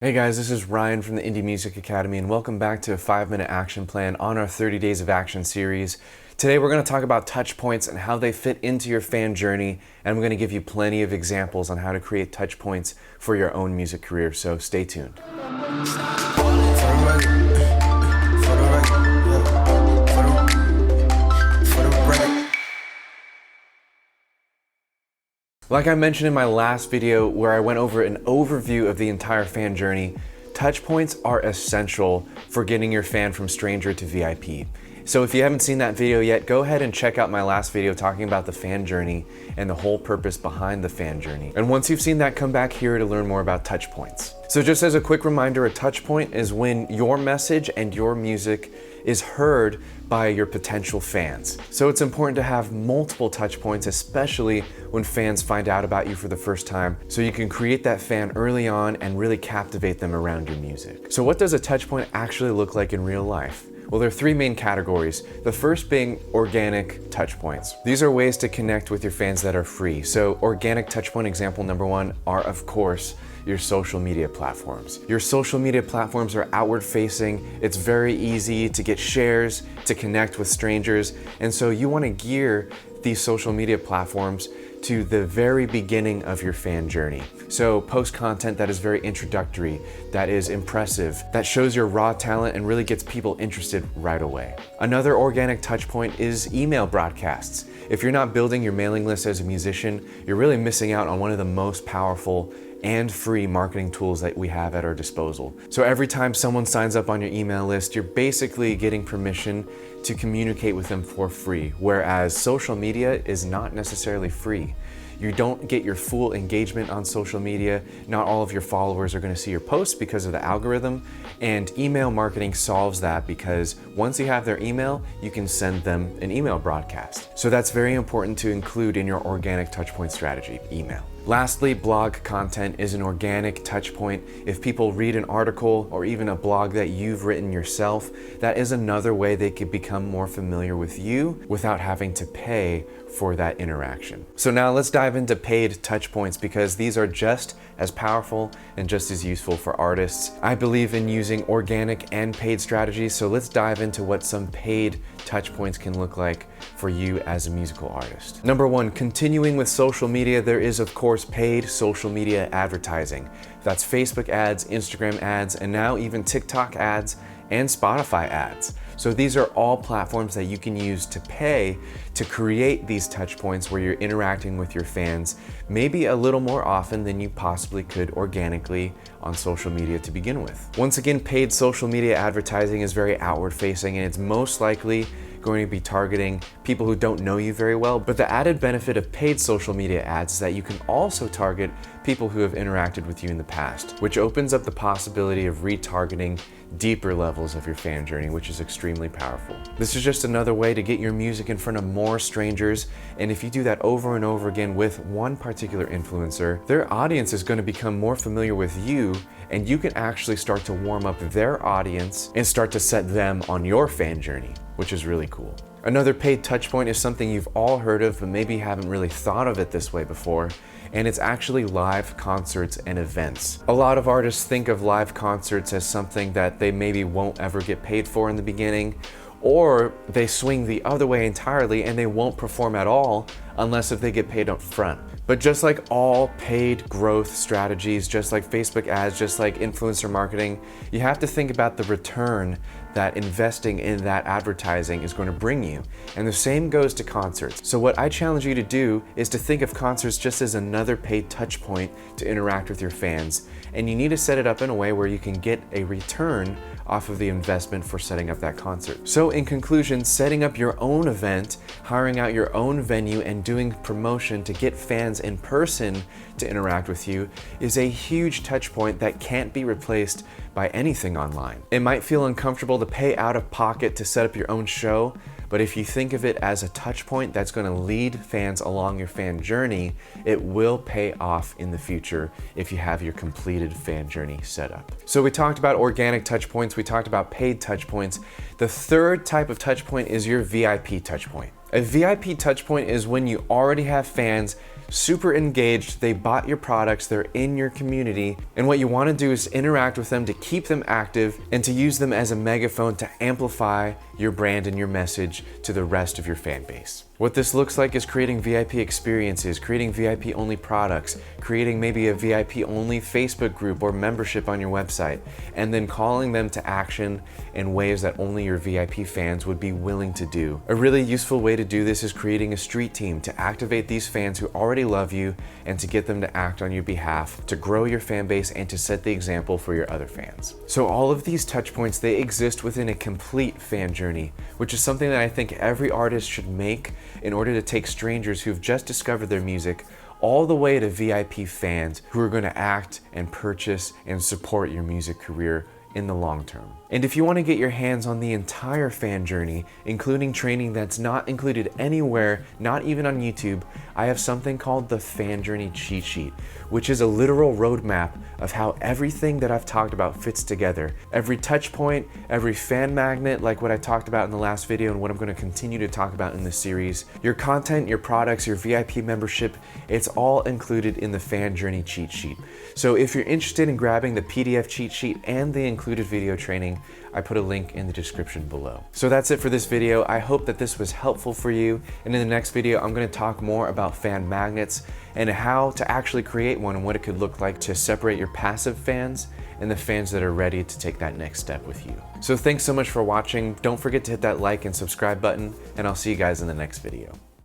Hey guys, this is Ryan from the Indie Music Academy and welcome back to a 5-minute action plan on our 30 Days of Action series. Today we're going to talk about touch points and how they fit into your fan journey, and I'm going to give you plenty of examples on how to create touch points for your own music career, so stay tuned. Like I mentioned in my last video where I went over an overview of the entire fan journey, touch points are essential for getting your fan from stranger to VIP. So if you haven't seen that video yet, go ahead and check out my last video talking about the fan journey and the whole purpose behind the fan journey. And once you've seen that, come back here to learn more about touch points. So just as a quick reminder, a touch point is when your message and your music is heard by your potential fans. So it's important to have multiple touch points, especially when fans find out about you for the first time, so you can create that fan early on and really captivate them around your music. So what does a touch point actually look like in real life? Well, there are three main categories. The first being organic touch points. These are ways to connect with your fans that are free. So organic touch point example number one are, of course, your social media platforms. Your social media platforms are outward facing. It's very easy to get shares, to connect with strangers. And so you want to gear these social media platforms to the very beginning of your fan journey. So post content that is very introductory, that is impressive, that shows your raw talent and really gets people interested right away. Another organic touch point is email broadcasts. If you're not building your mailing list as a musician, you're really missing out on one of the most powerful and free marketing tools that we have at our disposal. So every time someone signs up on your email list, you're basically getting permission to communicate with them for free, whereas social media is not necessarily free. You don't get your full engagement on social media. Not all of your followers are going to see your posts because of the algorithm, and email marketing solves that because once you have their email, you can send them an email broadcast. So that's very important to include in your organic touchpoint strategy, email. Lastly, blog content is an organic touch point. If people read an article or even a blog that you've written yourself, that is another way they could become more familiar with you without having to pay for that interaction. So now let's dive into paid touch points because these are just as powerful and just as useful for artists. I believe in using organic and paid strategies, so let's dive into what some paid touch points can look like for you as a musical artist. Number one, continuing with social media, there is of course paid social media advertising. That's Facebook ads, Instagram ads, and now even TikTok ads and Spotify ads. So these are all platforms that you can use to pay to create these touch points where you're interacting with your fans, maybe a little more often than you possibly could organically on social media to begin with. Once again, paid social media advertising is very outward facing, and it's most likely going to be targeting people who don't know you very well. But the added benefit of paid social media ads is that you can also target people who have interacted with you in the past, which opens up the possibility of retargeting deeper levels of your fan journey, which is extremely powerful. This is just another way to get your music in front of more strangers, and if you do that over and over again with one particular influencer, their audience is going to become more familiar with you, and you can actually start to warm up their audience and start to set them on your fan journey, which is really cool. Another paid touch point is something you've all heard of, but maybe haven't really thought of it this way before, and it's actually live concerts and events. A lot of artists think of live concerts as something that they maybe won't ever get paid for in the beginning, or they swing the other way entirely and they won't perform at all unless if they get paid up front. But just like all paid growth strategies, just like Facebook ads, just like influencer marketing, you have to think about the return that investing in that advertising is going to bring you. And the same goes to concerts. So what I challenge you to do is to think of concerts just as another paid touch point to interact with your fans. And you need to set it up in a way where you can get a return off of the investment for setting up that concert. So in conclusion, setting up your own event, hiring out your own venue, and doing promotion to get fans in person to interact with you is a huge touch point that can't be replaced by anything online. It might feel uncomfortable to pay out of pocket to set up your own show, but if you think of it as a touch point that's going to lead fans along your fan journey, it will pay off in the future if you have your completed fan journey set up. So we talked about organic touch points, we talked about paid touch points. The third type of touch point is your VIP touch point. A VIP touch point is when you already have fans super engaged, they bought your products, they're in your community, and what you want to do is interact with them to keep them active and to use them as a megaphone to amplify your brand and your message to the rest of your fan base. What this looks like is creating VIP experiences, creating VIP only products, creating maybe a VIP only Facebook group or membership on your website, and then calling them to action in ways that only your VIP fans would be willing to do. A really useful way to do this is creating a street team to activate these fans who already love you and to get them to act on your behalf, to grow your fan base and to set the example for your other fans. So all of these touch points, they exist within a complete fan journey, which is something that I think every artist should make in order to take strangers who've just discovered their music all the way to VIP fans who are going to act and purchase and support your music career in the long term. And if you want to get your hands on the entire fan journey, including training that's not included anywhere, not even on YouTube, I have something called the Fan Journey Cheat Sheet, which is a literal roadmap of how everything that I've talked about fits together. Every touch point, every fan magnet, like what I talked about in the last video and what I'm going to continue to talk about in this series, your content, your products, your VIP membership, it's all included in the Fan Journey Cheat Sheet. So if you're interested in grabbing the PDF cheat sheet and the included video training, I put a link in the description below. So that's it for this video. I hope that this was helpful for you. And in the next video, I'm going to talk more about fan magnets and how to actually create one and what it could look like to separate your passive fans and the fans that are ready to take that next step with you. So thanks so much for watching. Don't forget to hit that like and subscribe button, and I'll see you guys in the next video.